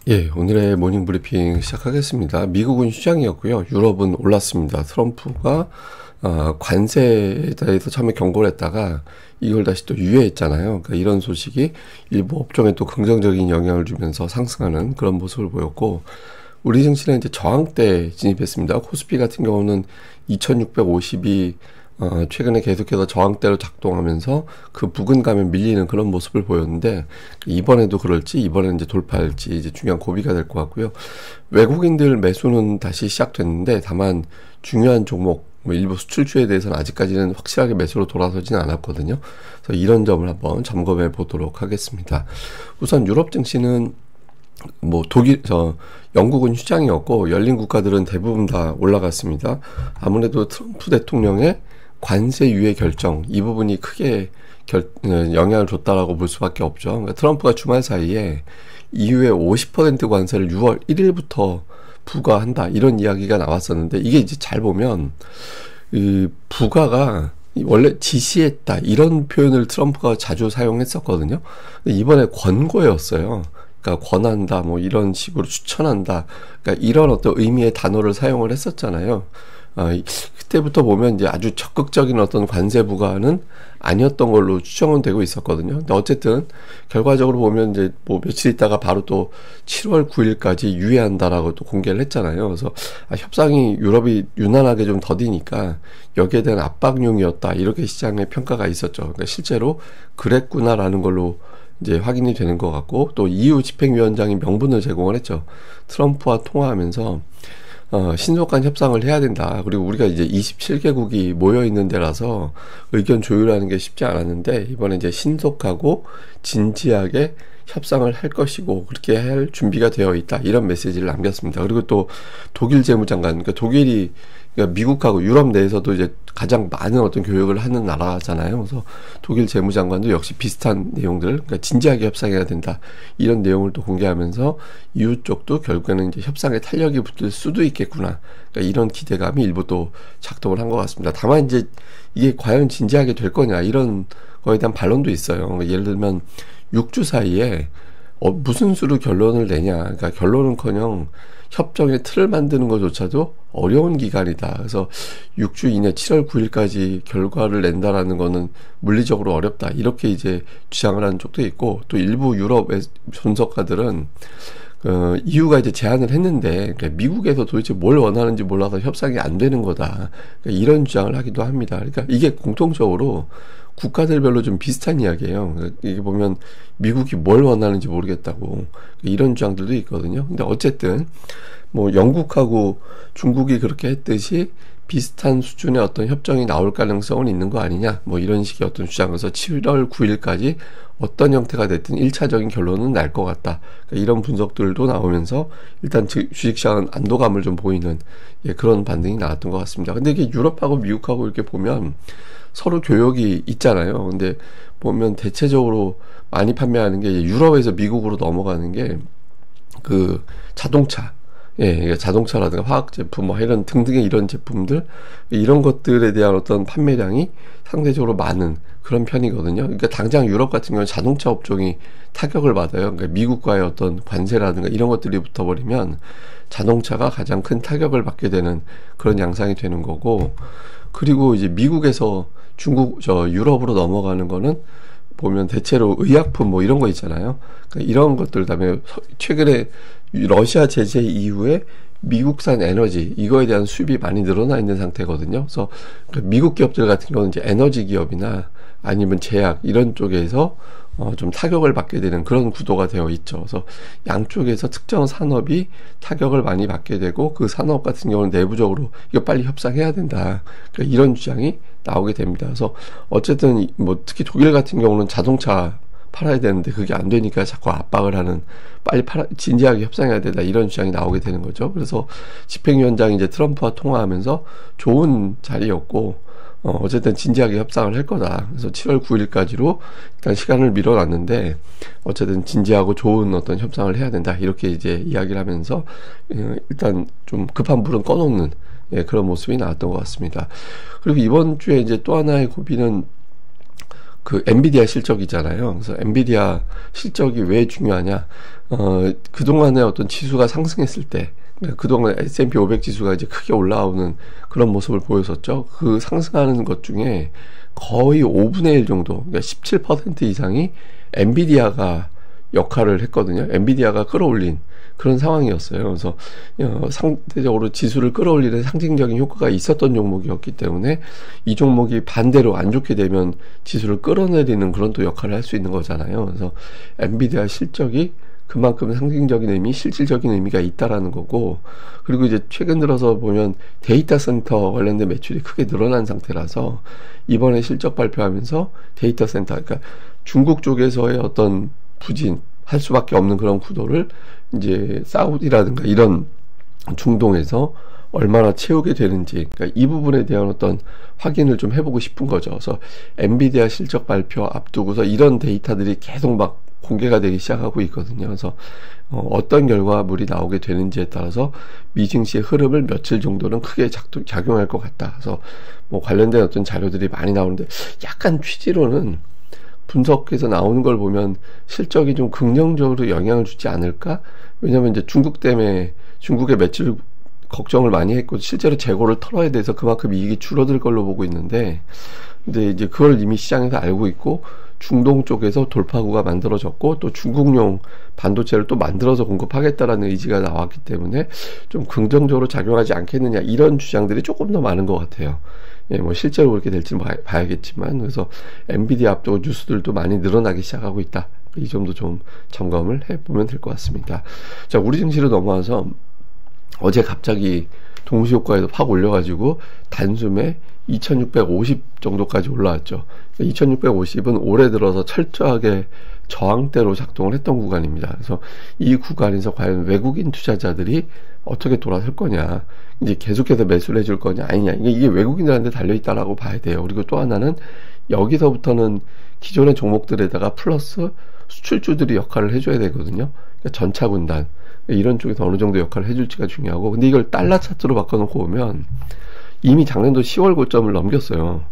예, 오늘의 모닝 브리핑 시작하겠습니다. 미국은 휴장이었고요. 유럽은 올랐습니다. 트럼프가 관세에 대해서 처음에 경고를 했다가 이걸 다시 또 유예했잖아요. 그러니까 이런 소식이 일부 업종에 또 긍정적인 영향을 주면서 상승하는 그런 모습을 보였고, 우리 증시는 이제 저항대에 진입했습니다. 코스피 같은 경우는 2650이 최근에 계속해서 저항대로 작동하면서 그 부근감에 밀리는 그런 모습을 보였는데, 이번에도 그럴지 이번에는 이제 돌파할지 이제 중요한 고비가 될 것 같고요. 외국인들 매수는 다시 시작됐는데, 다만 중요한 종목 일부 수출주에 대해서는 아직까지는 확실하게 매수로 돌아서지는 않았거든요. 그래서 이런 점을 한번 점검해 보도록 하겠습니다. 우선 유럽 증시는 영국은 휴장이었고 열린 국가들은 대부분 다 올라갔습니다. 아무래도 트럼프 대통령의 관세 유예 결정, 이 부분이 크게 영향을 줬다라고 볼 수밖에 없죠. 그러니까 트럼프가 주말 사이에 EU의 50% 관세를 6월 1일부터 부과한다, 이런 이야기가 나왔었는데, 이게 이제 잘 보면 이 부과가 원래 지시했다, 이런 표현을 트럼프가 자주 사용했었거든요. 이번에 권고였어요. 그러니까 권한다, 이런 식으로 추천한다, 그러니까 이런 어떤 의미의 단어를 사용을 했었잖아요. 그때부터 보면 이제 아주 적극적인 어떤 관세 부과는 아니었던 걸로 추정은 되고 있었거든요. 근데 어쨌든 결과적으로 보면 이제 며칠 있다가 바로 또 7월 9일까지 유예한다라고 또 공개를 했잖아요. 그래서 협상이 유럽이 유난하게 좀 더디니까 여기에 대한 압박용이었다, 이렇게 시장의 평가가 있었죠. 그러니까 실제로 그랬구나라는 걸로 이제 확인이 되는 것 같고, 또 EU 집행위원장이 명분을 제공을 했죠. 트럼프와 통화하면서 신속한 협상을 해야 된다. 그리고 우리가 이제 27개국이 모여 있는 데라서 의견 조율하는 게 쉽지 않았는데, 이번에 이제 신속하고 진지하게 협상을 할 것이고 그렇게 할 준비가 되어 있다, 이런 메시지를 남겼습니다. 그리고 또 독일 재무장관, 그러니까 독일이 미국하고 유럽 내에서도 이제 가장 많은 어떤 교역을 하는 나라잖아요. 그래서 독일 재무장관도 역시 비슷한 내용들, 그러니까 진지하게 협상해야 된다, 이런 내용을 또 공개하면서 EU 쪽도 결국에는 이제 협상에 탄력이 붙을 수도 있겠구나, 그러니까 이런 기대감이 일부 또 작동을 한 것 같습니다. 다만 이제 이게 과연 진지하게 될 거냐, 이런 거에 대한 반론도 있어요. 그러니까 예를 들면 6주 사이에 무슨 수로 결론을 내냐, 그러니까 결론은커녕 협정의 틀을 만드는 것조차도 어려운 기간이다. 그래서 6주 이내 7월 9일까지 결과를 낸다라는 거는 물리적으로 어렵다, 이렇게 이제 주장을 하는 쪽도 있고, 또 일부 유럽 분석가들은 EU가 이제 제안을 했는데, 그러니까 미국에서 도대체 뭘 원하는지 몰라서 협상이 안 되는 거다, 그러니까 이런 주장을 하기도 합니다. 그러니까 이게 공통적으로 국가들별로 좀 비슷한 이야기예요. 이게 보면 미국이 뭘 원하는지 모르겠다고, 이런 주장들도 있거든요. 근데 어쨌든 영국하고 중국이 그렇게 했듯이 비슷한 수준의 어떤 협정이 나올 가능성은 있는 거 아니냐, 이런 식의 어떤 주장에서 7월 9일까지 어떤 형태가 됐든 1차적인 결론은 날 것 같다, 그러니까 이런 분석들도 나오면서 일단 주식시장은 안도감을 좀 보이는 그런 반등이 나왔던 것 같습니다. 근데 이게 유럽하고 미국하고 이렇게 보면 서로 교역이 있잖아요. 근데 보면 대체적으로 많이 판매하는 게 유럽에서 미국으로 넘어가는 게 그 자동차, 자동차라든가 화학 제품, 이런 등등의 이런 제품들, 이런 것들에 대한 어떤 판매량이 상대적으로 많은 그런 편이거든요. 그러니까 당장 유럽 같은 경우는 자동차 업종이 타격을 받아요. 그러니까 미국과의 어떤 관세라든가 이런 것들이 붙어버리면 자동차가 가장 큰 타격을 받게 되는 그런 양상이 되는 거고, 그리고 이제 미국에서 유럽으로 넘어가는 거는 보면 대체로 의약품 이런 거 있잖아요. 그러니까 이런 것들, 다음에 최근에 러시아 제재 이후에 미국산 에너지, 이거에 대한 수입이 많이 늘어나 있는 상태거든요. 그래서 미국 기업들 같은 경우는 이제 에너지 기업이나 아니면 제약 이런 쪽에서 좀 타격을 받게 되는 그런 구도가 되어 있죠. 그래서 양쪽에서 특정 산업이 타격을 많이 받게 되고, 그 산업 같은 경우는 내부적으로 이거 빨리 협상해야 된다, 그러니까 이런 주장이 나오게 됩니다. 그래서 어쨌든 특히 독일 같은 경우는 자동차 팔아야 되는데 그게 안 되니까 자꾸 압박을 하는, 빨리 진지하게 협상해야 된다, 이런 주장이 나오게 되는 거죠. 그래서 집행위원장이 이제 트럼프와 통화하면서 좋은 자리였고, 어쨌든 진지하게 협상을 할 거다. 그래서 7월 9일까지로 일단 시간을 미뤄놨는데, 어쨌든 진지하고 좋은 어떤 협상을 해야 된다, 이렇게 이제 이야기를 하면서 일단 좀 급한 불은 꺼놓는 그런 모습이 나왔던 것 같습니다. 그리고 이번 주에 이제 또 하나의 고비는 그 엔비디아 실적이잖아요. 그래서 엔비디아 실적이 왜 중요하냐? 그동안에 어떤 지수가 상승했을 때, 그동안 S&P 500 지수가 이제 크게 올라오는 그런 모습을 보였었죠. 그 상승하는 것 중에 거의 5분의 1 정도, 그러니까 17% 이상이 엔비디아가 역할을 했거든요. 엔비디아가 끌어올린 그런 상황이었어요. 그래서 상대적으로 지수를 끌어올리는 상징적인 효과가 있었던 종목이었기 때문에 이 종목이 반대로 안 좋게 되면 지수를 끌어내리는 그런 또 역할을 할 수 있는 거잖아요. 그래서 엔비디아 실적이 그만큼 상징적인 의미, 실질적인 의미가 있다라는 거고, 그리고 이제 최근 들어서 보면 데이터 센터 관련된 매출이 크게 늘어난 상태라서 이번에 실적 발표하면서 데이터 센터, 그러니까 중국 쪽에서의 어떤 부진 할 수밖에 없는 그런 구도를 이제 사우디라든가 이런 중동에서 얼마나 채우게 되는지, 그러니까 이 부분에 대한 어떤 확인을 좀 해보고 싶은 거죠. 그래서 엔비디아 실적 발표 앞두고서 이런 데이터들이 계속 막 공개가 되기 시작하고 있거든요. 그래서 어떤 결과물이 나오게 되는지에 따라서 미증시의 흐름을 며칠 정도는 크게 작용할 것 같다. 그래서 뭐 관련된 어떤 자료들이 많이 나오는데, 약간 취지로는 분석해서 나오는 걸 보면 실적이 좀 긍정적으로 영향을 주지 않을까? 왜냐면 이제 중국 때문에 중국의 매출 걱정을 많이 했고 실제로 재고를 털어야 돼서 그만큼 이익이 줄어들 걸로 보고 있는데, 근데 이제 그걸 이미 시장에서 알고 있고 중동 쪽에서 돌파구가 만들어졌고 또 중국용 반도체를 또 만들어서 공급하겠다라는 의지가 나왔기 때문에 좀 긍정적으로 작용하지 않겠느냐, 이런 주장들이 조금 더 많은 것 같아요. 예, 뭐 실제로 그렇게 될지는 봐야겠지만, 그래서 엔비디아 앞두고 뉴스들도 많이 늘어나기 시작하고 있다. 이 점도 좀 점검을 해보면 될 것 같습니다. 자, 우리 증시로 넘어와서 어제 갑자기 동시효과에도 확 올려가지고 단숨에 2650 정도까지 올라왔죠. 2650은 올해 들어서 철저하게 저항대로 작동을 했던 구간입니다. 그래서 이 구간에서 과연 외국인 투자자들이 어떻게 돌아설 거냐, 이제 계속해서 매수를 해줄 거냐 아니냐, 이게 외국인들한테 달려있다라고 봐야 돼요. 그리고 또 하나는 여기서부터는 기존의 종목들에다가 플러스 수출주들이 역할을 해줘야 되거든요. 그러니까 전차 분단, 이런 쪽에서 어느 정도 역할을 해줄지가 중요하고, 근데 이걸 달러 차트로 바꿔놓고 보면 이미 작년도 10월 고점을 넘겼어요.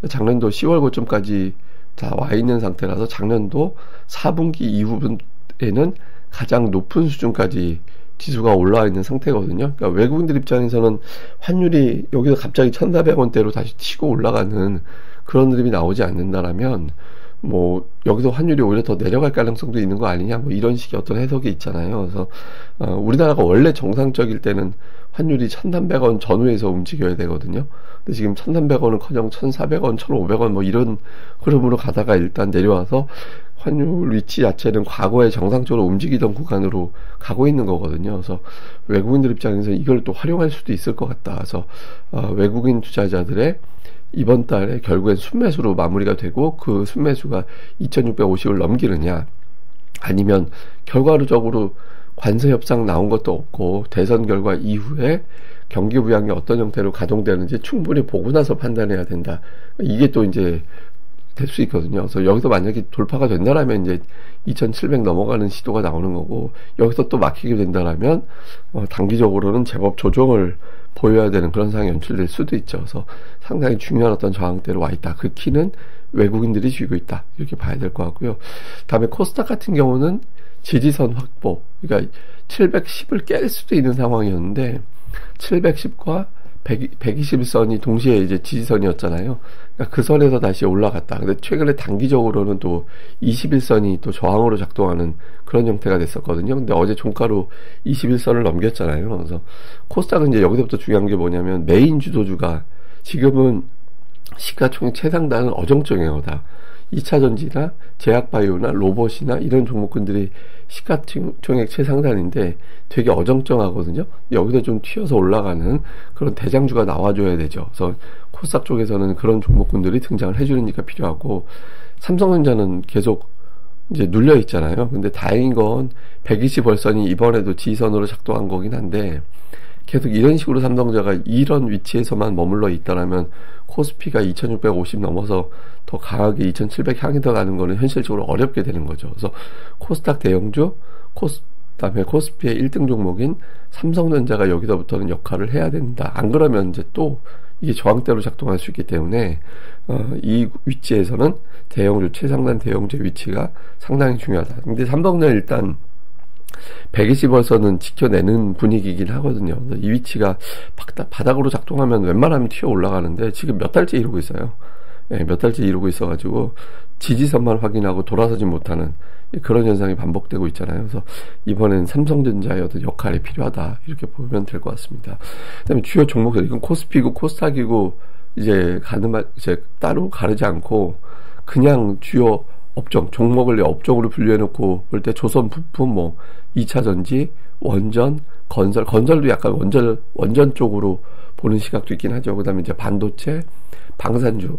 작년도 10월 고점까지 다 와 있는 상태라서 작년도 4분기 이후에는 가장 높은 수준까지 지수가 올라와 있는 상태거든요. 그러니까 외국인들 입장에서는 환율이 여기서 갑자기 1,400원대로 다시 치고 올라가는 그런 흐름이 나오지 않는다라면 뭐 여기서 환율이 오히려 더 내려갈 가능성도 있는 거 아니냐, 뭐 이런 식의 어떤 해석이 있잖아요. 그래서 우리나라가 원래 정상적일 때는 환율이 1,300원 전후에서 움직여야 되거든요. 근데 지금 1,300원은 커녕 1,400원, 1,500원 뭐 이런 흐름으로 가다가 일단 내려와서 환율 위치 자체는 과거에 정상적으로 움직이던 구간으로 가고 있는 거거든요. 그래서 외국인들 입장에서 이걸 또 활용할 수도 있을 것 같다. 그래서 외국인 투자자들의 이번 달에 결국엔 순매수로 마무리가 되고 그 순매수가 2650을 넘기느냐, 아니면 결과적으로 관세 협상 나온 것도 없고 대선 결과 이후에 경기 부양이 어떤 형태로 가동되는지 충분히 보고 나서 판단해야 된다. 이게 또 이제 될 수 있거든요. 그래서 여기서 만약에 돌파가 된다라면 이제 2700 넘어가는 시도가 나오는 거고, 여기서 또 막히게 된다라면 단기적으로는 제법 조정을 보여야 되는 그런 상황이 연출될 수도 있죠. 그래서 상당히 중요한 어떤 저항대로 와 있다. 그 키는 외국인들이 쥐고 있다. 이렇게 봐야 될 것 같고요. 다음에 코스닥 같은 경우는 지지선 확보, 그러니까 710을 깰 수도 있는 상황이었는데 710과 121선이 동시에 이제 지지선이었잖아요. 그러니까 그 선에서 다시 올라갔다. 근데 최근에 단기적으로는 또 21선이 또 저항으로 작동하는 그런 형태가 됐었거든요. 근데 어제 종가로 21선을 넘겼잖아요. 그래서 코스닥은 이제 여기서부터 중요한 게 뭐냐면 메인 주도주가 지금은 시가총액 최상단은 어정쩡해요. 다 2차전지나 제약바이오나 로봇이나 이런 종목군들이 시가총액 최상단인데 되게 어정쩡하거든요. 여기서 좀 튀어서 올라가는 그런 대장주가 나와줘야 되죠. 그래서 코스닥 쪽에서는 그런 종목군들이 등장을 해주는 니까 필요하고, 삼성전자는 계속 이제 눌려 있잖아요. 근데 다행인 건 120월선이 이번에도 지지선으로 작동한 거긴 한데, 계속 이런 식으로 삼성전자가 이런 위치에서만 머물러 있다라면 코스피가 2650 넘어서 더 강하게 2700 향해 더 가는 거는 현실적으로 어렵게 되는 거죠. 그래서 코스닥 대형주, 그다음에 코스피의 1등 종목인 삼성전자가 여기서부터는 역할을 해야 된다. 안 그러면 이제 또 이게 저항대로 작동할 수 있기 때문에 이 위치에서는 대형주, 최상단 대형주의 위치가 상당히 중요하다. 근데 삼성전자 일단 120원선은 지켜내는 분위기이긴 하거든요. 이 위치가 바닥으로 작동하면 웬만하면 튀어 올라가는데 지금 몇 달째 이러고 있어요. 예, 몇 달째 이러고 있어가지고 지지선만 확인하고 돌아서지 못하는 그런 현상이 반복되고 있잖아요. 그래서 이번엔 삼성전자의 어떤 역할이 필요하다 이렇게 보면 될 것 같습니다. 그다음에 주요 종목들, 이건 코스피고 코스닥이고 이제 따로 가르지 않고 그냥 주요 업종, 종목을 업종으로 분류해놓고 볼 때 조선 부품, 2차전지, 원전, 건설도 약간 원전 쪽으로 보는 시각도 있긴 하죠. 그 다음에 이제 반도체, 방산주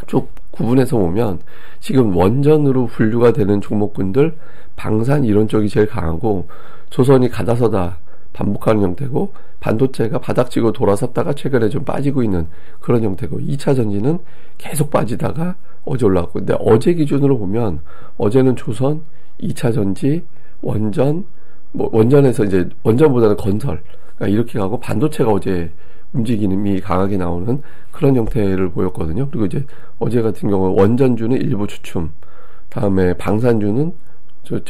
쪽 구분해서 보면 지금 원전으로 분류가 되는 종목군들, 방산 이런 쪽이 제일 강하고, 조선이 가다서다 반복하는 형태고, 반도체가 바닥치고 돌아섰다가 최근에 좀 빠지고 있는 그런 형태고, 2차전지는 계속 빠지다가 어제 올라왔고, 근데 어제 기준으로 보면 어제는 조선, 2차전지, 원전, 원전에서 이제 원전보다는 건설, 그러니까 이렇게 가고, 반도체가 어제 움직임이 강하게 나오는 그런 형태를 보였거든요. 그리고 이제 어제 같은 경우 원전주는 일부 주춤, 다음에 방산주는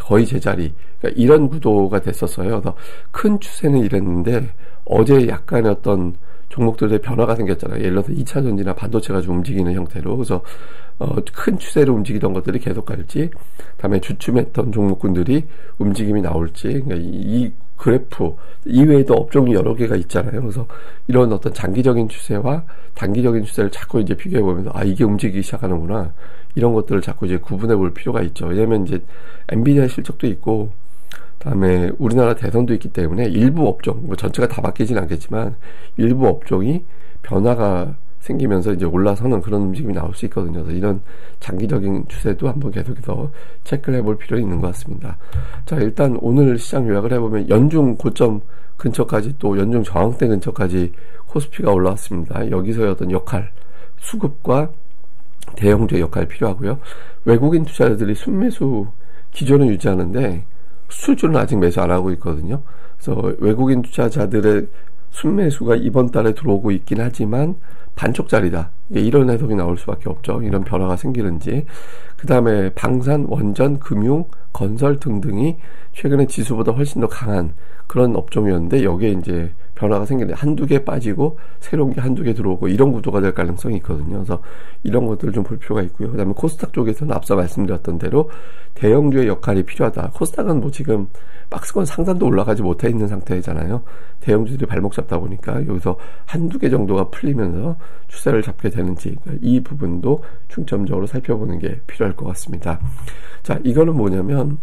거의 제자리, 그러니까 이런 구도가 됐었어요. 그래서 큰 추세는 이랬는데 어제 약간의 어떤 종목들의 변화가 생겼잖아요. 예를 들어서 2차전지나 반도체가 좀 움직이는 형태로. 그래서 큰 추세로 움직이던 것들이 계속 갈지, 다음에 주춤했던 종목군들이 움직임이 나올지, 그러니까 이 그래프 이외에도 업종이 여러 개가 있잖아요. 그래서 이런 어떤 장기적인 추세와 단기적인 추세를 자꾸 이제 비교해 보면서 이게 움직이기 시작하는구나, 이런 것들을 자꾸 이제 구분해 볼 필요가 있죠. 왜냐면 이제 엔비디아 실적도 있고, 다음에 우리나라 대선도 있기 때문에 일부 업종, 전체가 다 바뀌진 않겠지만 일부 업종이 변화가 생기면서 이제 올라서는 그런 움직임이 나올 수 있거든요. 그래서 이런 장기적인 추세도 한번 계속해서 체크를 해볼 필요가 있는 것 같습니다. 자, 일단 오늘 시장 요약을 해보면 연중 고점 근처까지, 또 연중 저항대 근처까지 코스피가 올라왔습니다. 여기서의 어떤 역할, 수급과 대형주의 역할이 필요하고요. 외국인 투자자들이 순매수 기조는 유지하는데 수출주는 아직 매수 안 하고 있거든요. 그래서 외국인 투자자들의 순매수가 이번 달에 들어오고 있긴 하지만 반쪽짜리다, 이런 해석이 나올 수밖에 없죠. 이런 변화가 생기는지. 그 다음에 방산, 원전, 금융, 건설 등등이 최근에 지수보다 훨씬 더 강한 그런 업종이었는데 여기에 이제 변화가 생기는데 한두 개 빠지고 새로운 게 한두 개 들어오고 이런 구도가 될 가능성이 있거든요. 그래서 이런 것들을 좀 볼 필요가 있고요. 그 다음에 코스닥 쪽에서는 앞서 말씀드렸던 대로 대형주의 역할이 필요하다. 코스닥은 지금 박스권 상단도 올라가지 못해 있는 상태잖아요. 대형주들이 발목 잡다 보니까 여기서 한두 개 정도가 풀리면서 추세를 잡게 되는지, 이 부분도 중점적으로 살펴보는 게 필요할 것 같습니다. 자, 이거는 뭐냐면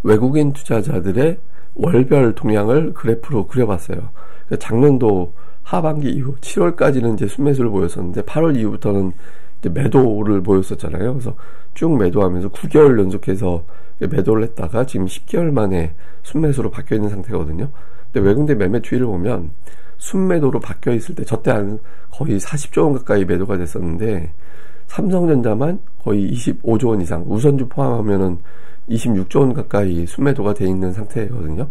외국인 투자자들의 월별 동향을 그래프로 그려봤어요. 작년도 하반기 이후 7월까지는 이제 순매수를 보였었는데 8월 이후부터는 이제 매도를 보였었잖아요. 그래서 쭉 매도하면서 9개월 연속해서 매도를 했다가 지금 10개월 만에 순매수로 바뀌어 있는 상태거든요. 근데 외국인들 매매 추이를 보면 순매도로 바뀌어 있을 때 저때 한 거의 40조 원 가까이 매도가 됐었는데 삼성전자만 거의 25조 원 이상, 우선주 포함하면은 26조 원 가까이 순매도가 돼 있는 상태거든요.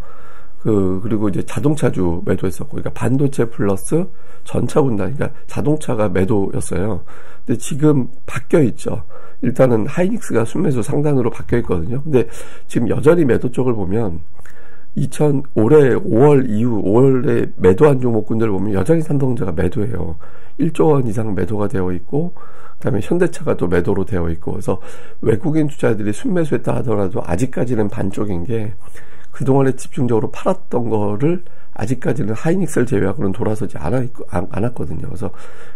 그리고 이제 자동차주 매도했었고, 그러니까 반도체 플러스 전차 분단, 그러니까 자동차가 매도였어요. 근데 지금 바뀌어 있죠. 일단은 하이닉스가 순매수 상단으로 바뀌어 있거든요. 근데 지금 여전히 매도 쪽을 보면 올해 5월 이후 5월에 매도한 종목군들을 보면 여전히 삼성전자가 매도해요. 1조 원 이상 매도가 되어 있고, 그다음에 현대차가 또 매도로 되어 있고, 그래서 외국인 투자들이 순매수했다 하더라도 아직까지는 반쪽인 게, 그동안에 집중적으로 팔았던 거를 아직까지는 하이닉스를 제외하고는 돌아서지 않았거든요. 그래서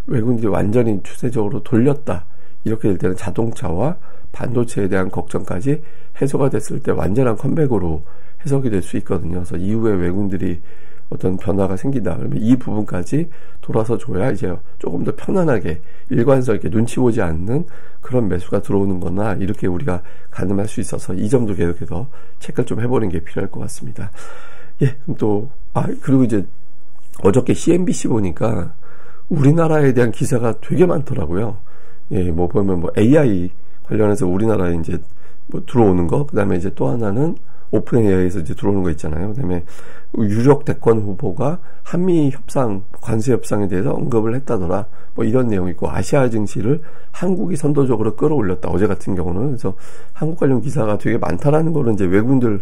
외국인들이 완전히 추세적으로 돌렸다, 이렇게 될 때는 자동차와 반도체에 대한 걱정까지 해소가 됐을 때 완전한 컴백으로 해석이 될 수 있거든요. 그래서 이후에 외국인들이 어떤 변화가 생긴다 그러면 이 부분까지 돌아서 줘야 이제 조금 더 편안하게 일관성 있게 눈치 보지 않는 그런 매수가 들어오는 거나, 이렇게 우리가 가늠할 수 있어서 이 점도 계속해서 체크를 좀 해보는 게 필요할 것 같습니다. 예, 또 그리고 이제 어저께 CNBC 보니까 우리나라에 대한 기사가 되게 많더라고요. 예, 보면 AI 관련해서 우리나라에 이제 들어오는 거, 그 다음에 이제 또 하나는 오픈 AI에서 이제 들어오는 거 있잖아요. 그다음에 유력 대권 후보가 한미 협상, 관세 협상에 대해서 언급을 했다더라. 뭐 이런 내용이 있고, 아시아 증시를 한국이 선도적으로 끌어올렸다. 어제 같은 경우는. 그래서 한국 관련 기사가 되게 많다라는 거는 이제 외국인들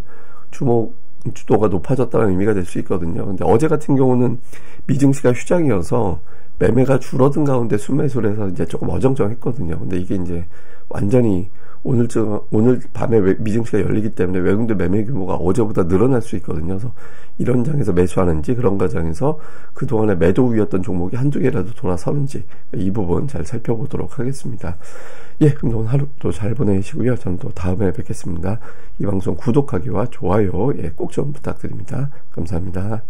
주도가 높아졌다는 의미가 될 수 있거든요. 근데 어제 같은 경우는 미증시가 휴장이어서 매매가 줄어든 가운데 순매수를 해서 이제 조금 어정쩡했거든요. 근데 이게 이제 완전히 오늘 밤에 미증시가 열리기 때문에 외국인들 매매 규모가 어제보다 늘어날 수 있거든요. 그래서 이런 장에서 매수하는지, 그런 과정에서 그동안에 매도 위였던 종목이 한두 개라도 돌아서는지, 이 부분 잘 살펴보도록 하겠습니다. 예, 그럼 오늘 하루도 잘 보내시고요. 저는 또 다음에 뵙겠습니다. 이 방송 구독하기와 좋아요, 꼭 좀 부탁드립니다. 감사합니다.